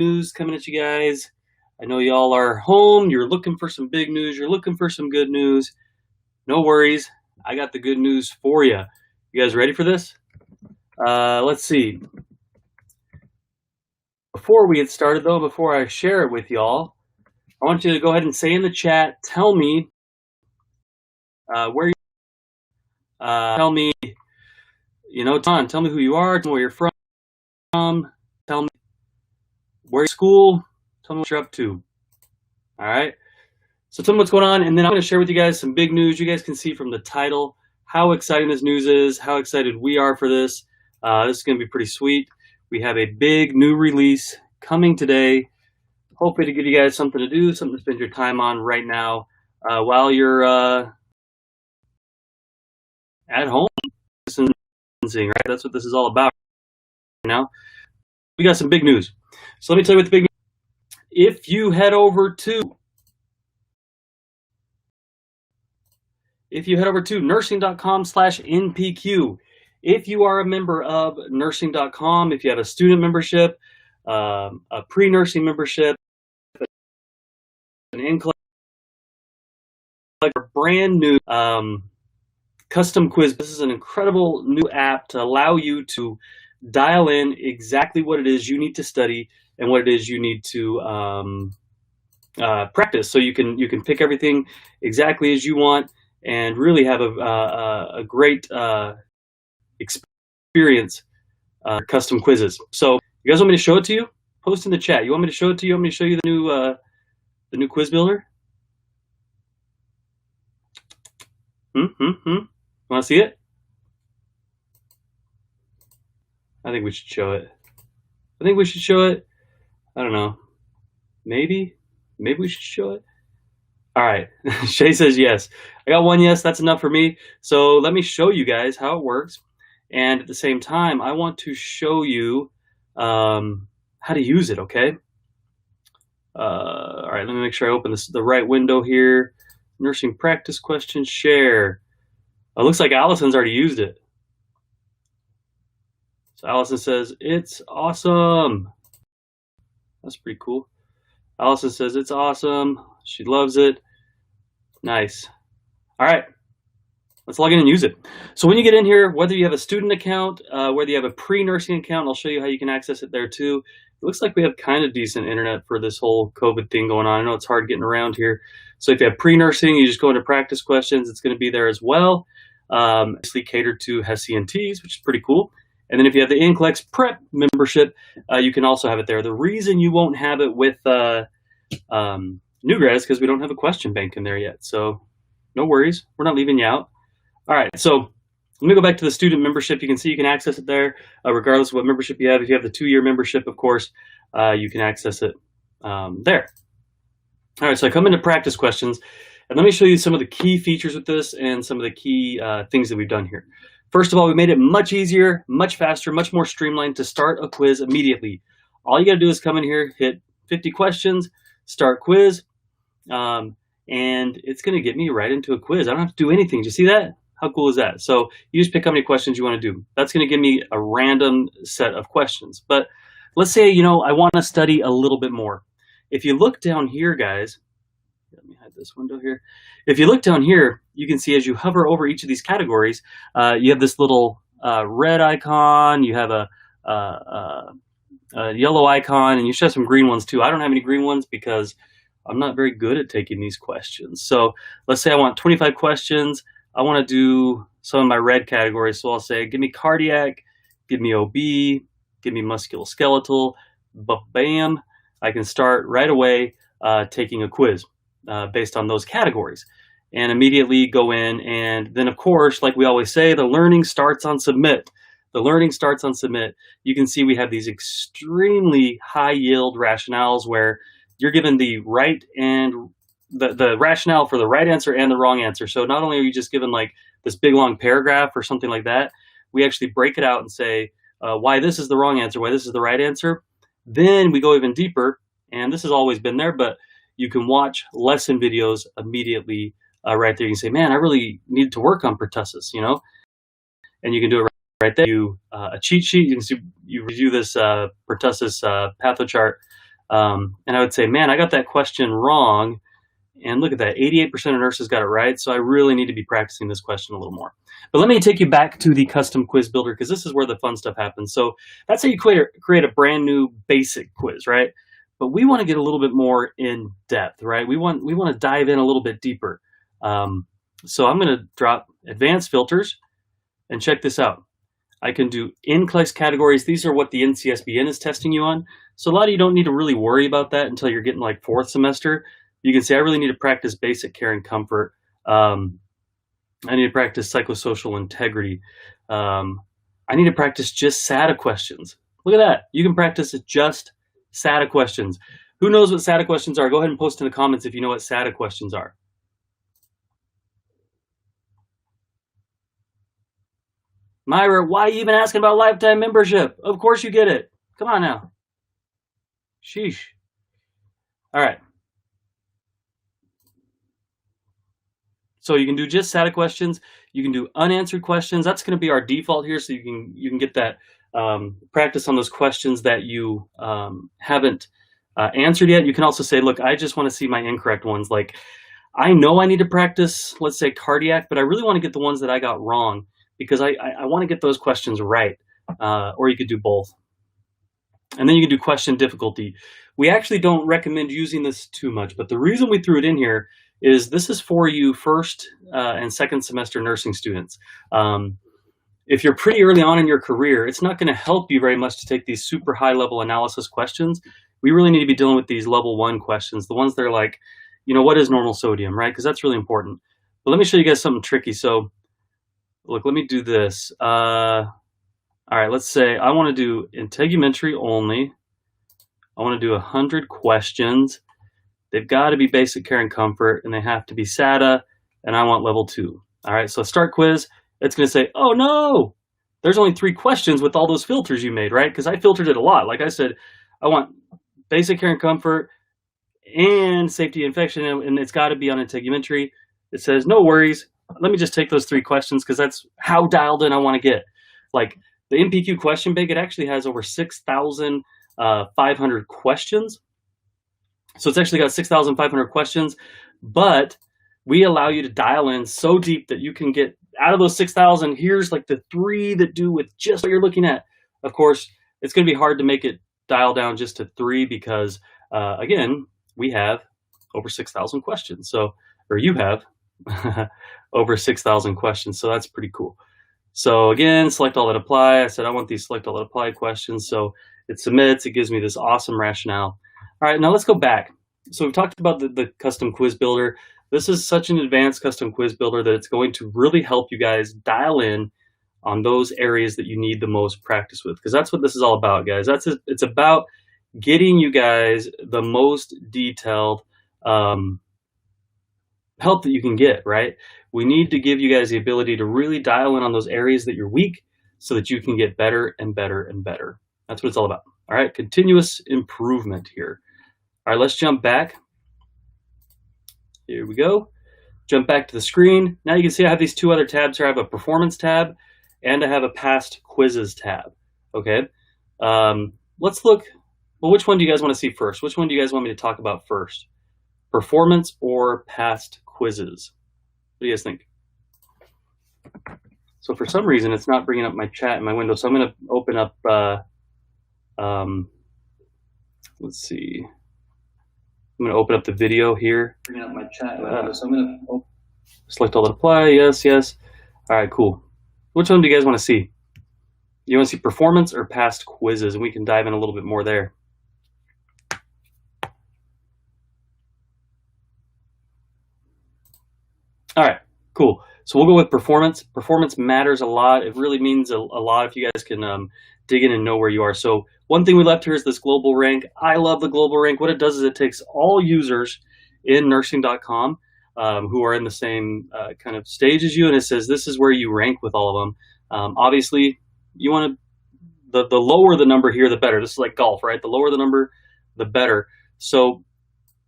news coming at you guys. I know y'all are home. You're looking for some big news. You're looking for some good news. No worries. I got the good news for you. You guys ready for this? Let's see. Before we get started, though, before I share it with y'all, I want you to go ahead and say in the chat, tell me where you tell me, tell me who you are, tell me where you're from, tell me where you're at school, tell me what you're up to. All right. So tell me what's going on, and then I'm going to share with you guys some big news. You guys can see from the title how exciting this news is, how excited we are for this. This is going to be pretty sweet. We have a big new release coming today. Hopefully to give you guys something to do, something to spend your time on right now while you're at home. Right? That's what this is all about right now. We got some big news. So let me tell you what the big news is. If you head over to nursing.com/NPQ, if you are a member of nursing.com, if you have a student membership, a pre-nursing membership, an NCLEX, brand new custom quiz. This is an incredible new app to allow you to dial in exactly what it is you need to study and what it is you need to practice. So you can pick everything exactly as you want and really have a great experience custom quizzes. So you guys want me to show it to you? Post in the chat. You want me to show it to you? You want me to show you the new quiz builder? Want to see it? I think we should show it. I don't know. Maybe we should show it. All right. Shay says yes. I got one yes. That's enough for me. So let me show you guys how it works. And at the same time, I want to show you how to use it, okay? All right, let me make sure I open the right window here. Nursing practice questions, share. It looks like Allison's already used it. So Allison says, it's awesome. That's pretty cool. Allison says, it's awesome. She loves it. Nice. All right. Let's log in and use it. So when you get in here, whether you have a student account, whether you have a pre-nursing account, I'll show you how you can access it there too. It looks like we have kind of decent internet for this whole COVID thing going on. I know it's hard getting around here. So if you have pre-nursing, you just go into practice questions. It's going to be there as well. Obviously catered to HES-CNTs, which is pretty cool. And then if you have the NCLEX prep membership, you can also have it there. The reason you won't have it with new grads is because we don't have a question bank in there yet. So no worries. We're not leaving you out. All right, so let me go back to the student membership. You can see you can access it there regardless of what membership you have. If you have the 2-year membership, of course, you can access it there. All right, so I come into practice questions, and let me show you some of the key features with this and some of the key things that we've done here. First of all, we made it much easier, much faster, much more streamlined to start a quiz immediately. All you got to do is come in here, hit 50 questions, start quiz, and it's going to get me right into a quiz. I don't have to do anything. Do you see that? How cool is that? So you just pick how many questions you want to do. That's going to give me a random set of questions. But let's say, I want to study a little bit more. If you look down here, guys, let me hide this window here. If you look down here, you can see as you hover over each of these categories, you have this little red icon, you have a yellow icon, and you should have some green ones too. I don't have any green ones because I'm not very good at taking these questions. So let's say I want 25 questions. I want to do some of my red categories. So I'll say, give me cardiac, give me OB, give me musculoskeletal, bam. I can start right away taking a quiz based on those categories and immediately go in. And then, of course, like we always say, the learning starts on submit. The learning starts on submit. You can see we have these extremely high yield rationales where you're given the right and the rationale for the right answer and the wrong answer. So not only are you just given like this big long paragraph or something like that, we actually break it out and say why this is the wrong answer, why this is the right answer. Then we go even deeper, and this has always been there, but you can watch lesson videos immediately right there. You can say, man, I really need to work on pertussis, and you can do it right there. You a cheat sheet. You can see you review this pertussis pathochart And I would say, man, I got that question wrong. And look at that, 88% of nurses got it right. So I really need to be practicing this question a little more. But let me take you back to the custom quiz builder, because this is where the fun stuff happens. So that's how you create a brand new basic quiz, right? But we want to get a little bit more in depth, right? We want to dive in a little bit deeper. So I'm going to drop advanced filters and check this out. I can do NCLEX categories. These are what the NCSBN is testing you on. So a lot of you don't need to really worry about that until you're getting like fourth semester. You can say, I really need to practice basic care and comfort. I need to practice psychosocial integrity. I need to practice just SATA questions. Look at that. You can practice just SATA questions. Who knows what SATA questions are? Go ahead and post in the comments if you know what SATA questions are. Myra, why are you even asking about lifetime membership? Of course you get it. Come on now. Sheesh. All right. So you can do just SATA questions. You can do unanswered questions. That's going to be our default here, so you can get that practice on those questions that you haven't answered yet. You can also say, look, I just want to see my incorrect ones. Like, I know I need to practice, let's say, cardiac, but I really want to get the ones that I got wrong, because I want to get those questions right. Or you could do both. And then you can do question difficulty. We actually don't recommend using this too much, but the reason we threw it in here is this is for you first and second semester nursing students. If you're pretty early on in your career, it's not going to help you very much to take these super high level analysis questions. We really need to be dealing with these level 1 questions, the ones that are like, you know, what is normal sodium, right? Because that's really important. But let me show you guys something tricky. So look, let me do this. All right, let's say I want to do integumentary only. I want to do 100 questions. They've got to be basic care and comfort, and they have to be SATA, and I want level 2. All right, so start quiz. It's going to say, oh no, there's only 3 questions with all those filters you made, right? Because I filtered it a lot. Like I said, I want basic care and comfort and safety infection, and it's got to be on integumentary. It says, no worries. Let me just take those 3 questions, because that's how dialed in I want to get. Like the NPQ question bank, it actually has over 6,500 questions. So it's actually got 6,500 questions, but we allow you to dial in so deep that you can get out of those 6,000. Here's like the 3 that do with just what you're looking at. Of course, it's going to be hard to make it dial down just to 3, because again, we have over 6,000 questions. So, or you have over 6,000 questions. So that's pretty cool. So again, select all that apply. I said, I want these select all that apply questions. So it submits, it gives me this awesome rationale. All right, now let's go back. So we've talked about the custom quiz builder. This is such an advanced custom quiz builder that it's going to really help you guys dial in on those areas that you need the most practice with, because that's what this is all about, guys. It's about getting you guys the most detailed help that you can get, right? We need to give you guys the ability to really dial in on those areas that you're weak, so that you can get better and better and better. That's what it's all about. All right, continuous improvement here. All right, let's jump back. Here we go. Jump back to the screen. Now you can see I have these 2 other tabs here. I have a performance tab and I have a past quizzes tab. Okay, let's look. Well, which one do you guys want to see first? Which one do you guys want me to talk about first? Performance or past quizzes? What do you guys think? So for some reason, it's not bringing up my chat in my window. So I'm going to open up, let's see. I'm going to open up the video here. Bringing up my chat in my window. So I'm going to select all that apply. Yes, yes. All right, cool. Which one do you guys want to see? You want to see performance or past quizzes? And we can dive in a little bit more there. All right, cool. So we'll go with performance. Performance matters a lot. It really means a lot if you guys can dig in and know where you are. So one thing we left here is this global rank. I love the global rank. What it does is it takes all users in nursing.com who are in the same kind of stage as you, and it says this is where you rank with all of them. Obviously, you want to, the lower the number here, the better. This is like golf, right? The lower the number, the better. So,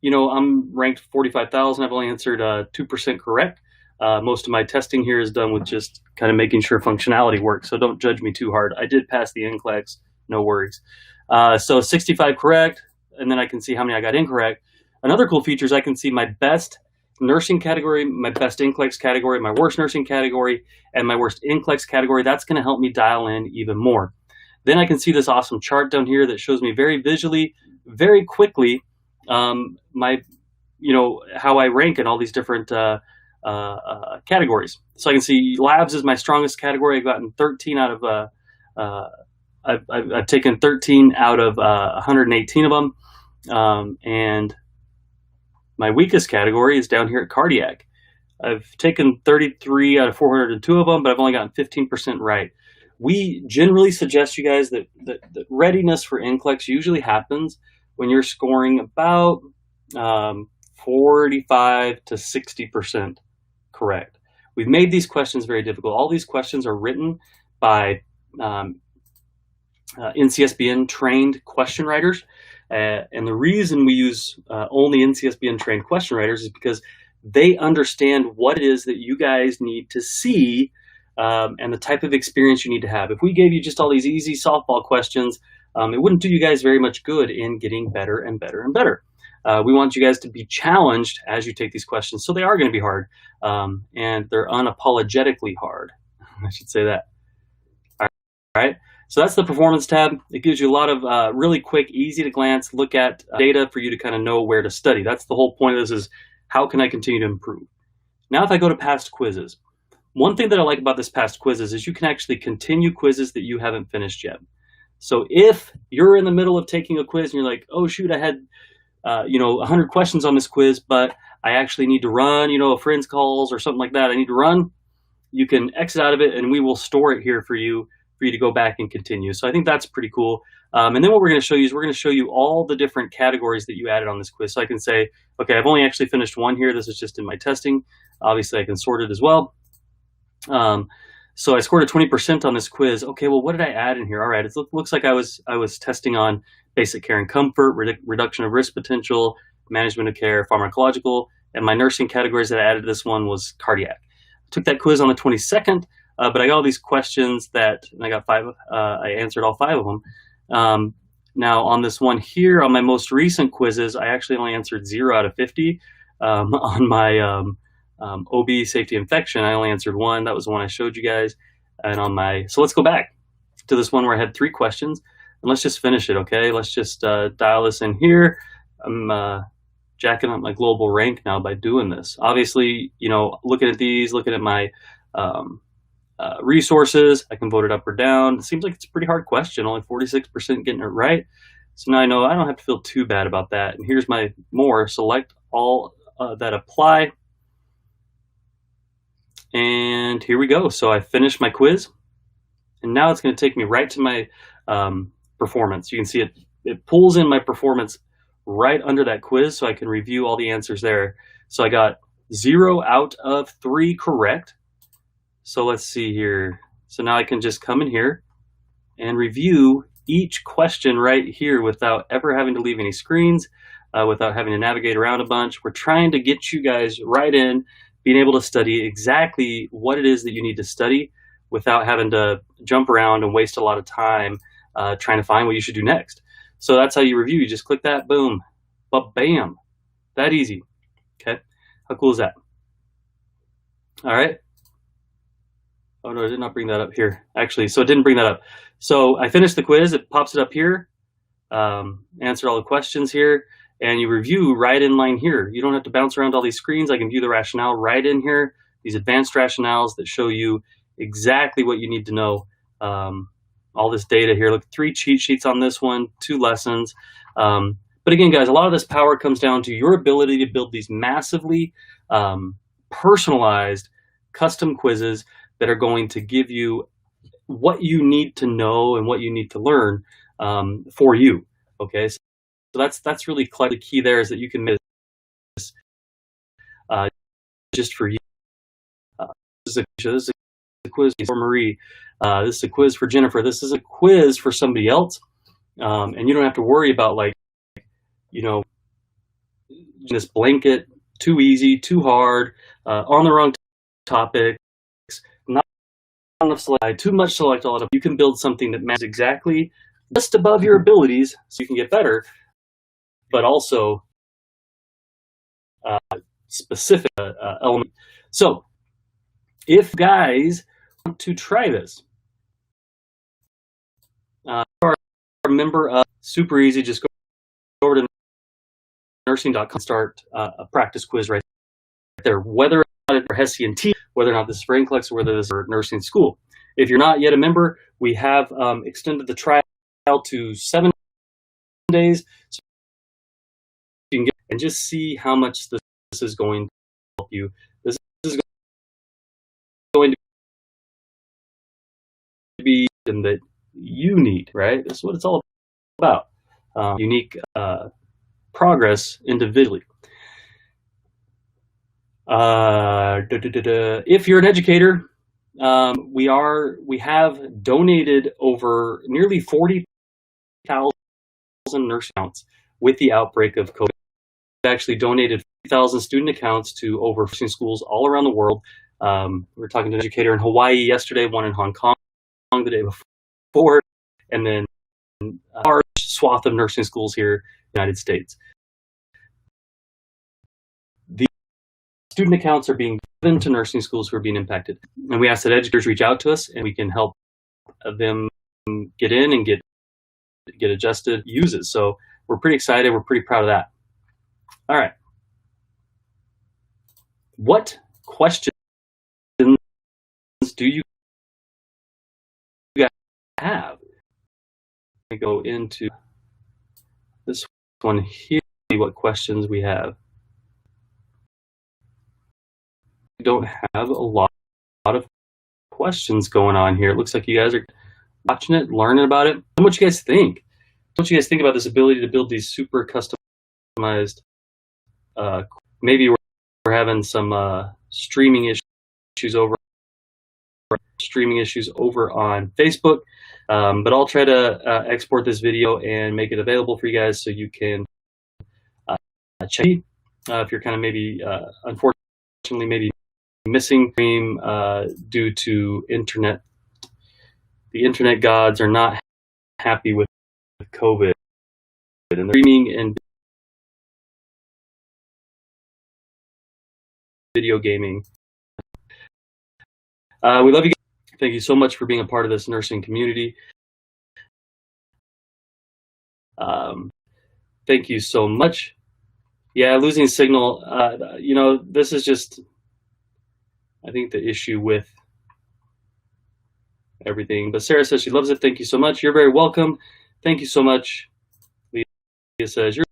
you know, I'm ranked 45,000. I've only answered 2% correct. Most of my testing here is done with just kind of making sure functionality works. So don't judge me too hard. I did pass the NCLEX, no worries. So 65 correct, and then I can see how many I got incorrect. Another cool feature is I can see my best nursing category, my best NCLEX category, my worst nursing category, and my worst NCLEX category. That's going to help me dial in even more. Then I can see this awesome chart down here that shows me very visually, very quickly, my, how I rank in all these different categories. So I can see labs is my strongest category. I've gotten 13 out of, I've taken 13 out of 118 of them. And my weakest category is down here at cardiac. I've taken 33 out of 402 of them, but I've only gotten 15% right. We generally suggest you guys that readiness for NCLEX usually happens when you're scoring about 45 to 60% correct. We've made these questions very difficult. All these questions are written by NCSBN trained question writers. And the reason we use only NCSBN trained question writers is because they understand what it is that you guys need to see and the type of experience you need to have. If we gave you just all these easy softball questions, it wouldn't do you guys very much good in getting better and better and better. We want you guys to be challenged as you take these questions. So they are going to be hard, and they're unapologetically hard. I should say that. All right. So that's the performance tab. It gives you a lot of really quick, easy to glance look at data for you to kind of know where to study. That's the whole point of this, is how can I continue to improve? Now, if I go to past quizzes, one thing that I like about this past quizzes is you can actually continue quizzes that you haven't finished yet. So if you're in the middle of taking a quiz and you're like, oh shoot, I had 100 questions on this quiz, but I actually need to run, a friend's calls or something like that. I need to run. You can exit out of it and we will store it here for you to go back and continue. So I think that's pretty cool. And then what we're going to show you is we're going to show you all the different categories that you added on this quiz. So I can say, okay, I've only actually finished one here. This is just in my testing. Obviously I can sort it as well. So I scored a 20% on this quiz. Okay, well, what did I add in here? All right, it looks like I was testing on basic care and comfort, reduction of risk potential, management of care, pharmacological, and my nursing categories that I added to this one was cardiac. I took that quiz on the 22nd, but I got all these questions and I got I answered all 5 of them. Now on this one here, on my most recent quizzes, I actually only answered 0 out of 50. On my OB safety infection, I only answered 1. That was the one I showed you guys. And so let's go back to this one where I had 3 questions, and let's just finish it, okay? Let's just dial this in here. I'm jacking up my global rank now by doing this. Obviously, looking at these, looking at my resources, I can vote it up or down. It seems like it's a pretty hard question, only 46% getting it right. So now I know I don't have to feel too bad about that. And here's my select all that apply. And here we go. So I finished my quiz, and now it's going to take me right to my performance. You can see it pulls in my performance right under that quiz, so I can review all the answers there. So I got 0 out of 3 correct. So let's see here. So now I can just come in here and review each question right here without ever having to leave any screens, without having to navigate around a bunch. We're trying to get you guys right in, being able to study exactly what it is that you need to study without having to jump around and waste a lot of time trying to find what you should do next. So that's how you review. You just click that, boom, but bam, that easy. Okay, how cool is that? All right. Oh no, I did not bring that up here. Actually, so it didn't bring that up. So I finished the quiz. It pops it up here. Answer all the questions here. And you review right in line here. You don't have to bounce around all these screens. I can view the rationale right in here. These advanced rationales that show you exactly what you need to know. All this data here. Look, 3 cheat sheets on this one, 2 lessons. But again, guys, a lot of this power comes down to your ability to build these massively personalized custom quizzes that are going to give you what you need to know and what you need to learn for you. Okay. So that's really the key there, is that you can make this just for you. This is a quiz for Marie. This is a quiz for Jennifer. This is a quiz for somebody else. And you don't have to worry about this blanket, too easy, too hard, on the wrong topics, not enough select, too much select all of it. You can build something that matches exactly just above your abilities so you can get better. but also specific element. So if guys want to try this, are a member of, super easy, just go over to nursing.com, start a practice quiz right there, whether or not it's Hessian T, whether or not this is for NCLEX, or whether this is for nursing school. If you're not yet a member, we have extended the trial to 7 days, so you can get and just see how much this is going to help you. This is going to be something that you need, right? That's what it's all about. Unique progress individually. If you're an educator, we have donated over nearly 40,000 nursing accounts with the outbreak of COVID. We actually donated 50,000 student accounts to over 15 schools all around the world. We were talking to an educator in Hawaii yesterday, one in Hong Kong the day before, and then a large swath of nursing schools here in the United States. The student accounts are being given to nursing schools who are being impacted, and we ask that educators reach out to us, and we can help them get in and get adjusted, use it. So we're pretty excited. We're pretty proud of that. All right. What questions do you guys have? Let me go into this one here, see what questions we have. We don't have a lot of questions going on here. It looks like you guys are watching it, learning about it. What you guys think? What you guys think about this ability to build these super customized? Maybe we're having some streaming issues over on Facebook, but I'll try to export this video and make it available for you guys so you can check it. If you're kind of maybe unfortunately maybe missing stream due to internet. The internet gods are not happy with COVID, and the streaming and video gaming. We love you guys. Thank you so much for being a part of this nursing community. Thank you so much. Yeah, losing signal. You know, this is just, I think, the issue with everything. But Sarah says she loves it. Thank you so much. You're very welcome. Thank you so much. Leah says you're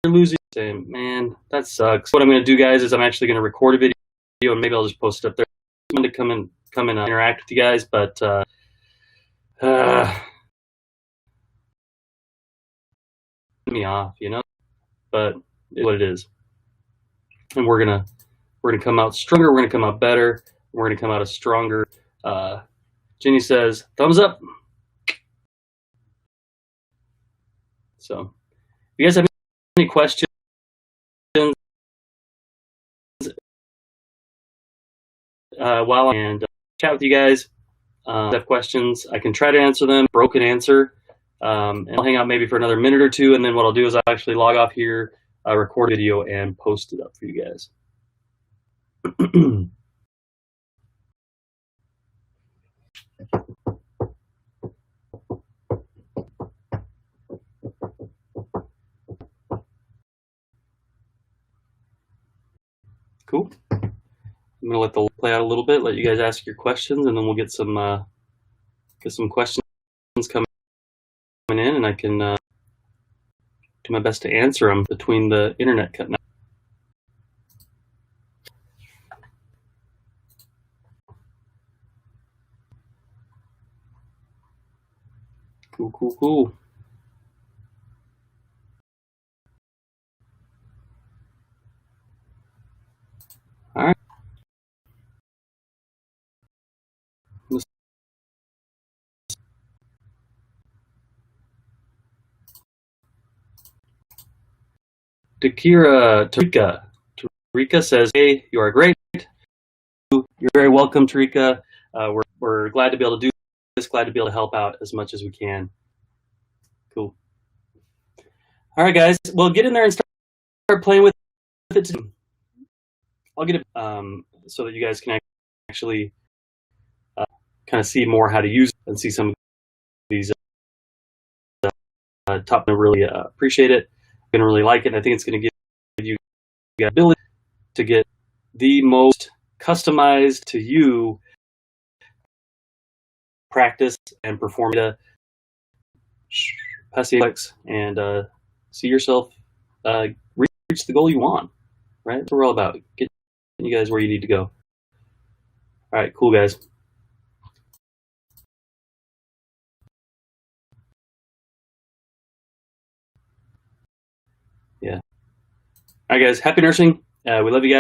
losing. Saying, man, that sucks. What I'm going to do, guys, is I'm actually going to record a video, and maybe I'll just post it up there. I'm going to come and interact with you guys, but me off, you know. But it's what it is, and we're gonna come out stronger. We're gonna come out better. We're gonna come out as stronger. Jenny says, thumbs up. So, if you guys have any questions, while I chat with you guys, have questions, I can try to answer them. Broken answer, and I'll hang out maybe for another minute or two, and then what I'll do is I'll actually log off here, record a video, and post it up for you guys. Cool. I'm gonna let the play out a little bit, let you guys ask your questions, and then we'll get some questions coming in, and I can do my best to answer them between the internet cutting out. Cool. All right. Tarika says, hey, you are great. You're very welcome, Tarika. We're glad to be able to do this, glad to be able to help out as much as we can. Cool. All right, guys. Well, get in there and start playing with it. I'll get it so that you guys can actually kind of see more how to use it and see some of these top. I really appreciate it. I'm gonna really like it. I think it's gonna give you the ability to get the most customized to you practice and perform data, pass the AX, and see yourself reach the goal you want. Right? That's what we're all about. Getting you guys where you need to go. All right, cool, guys. Yeah. All right, guys. Happy nursing. We love you guys.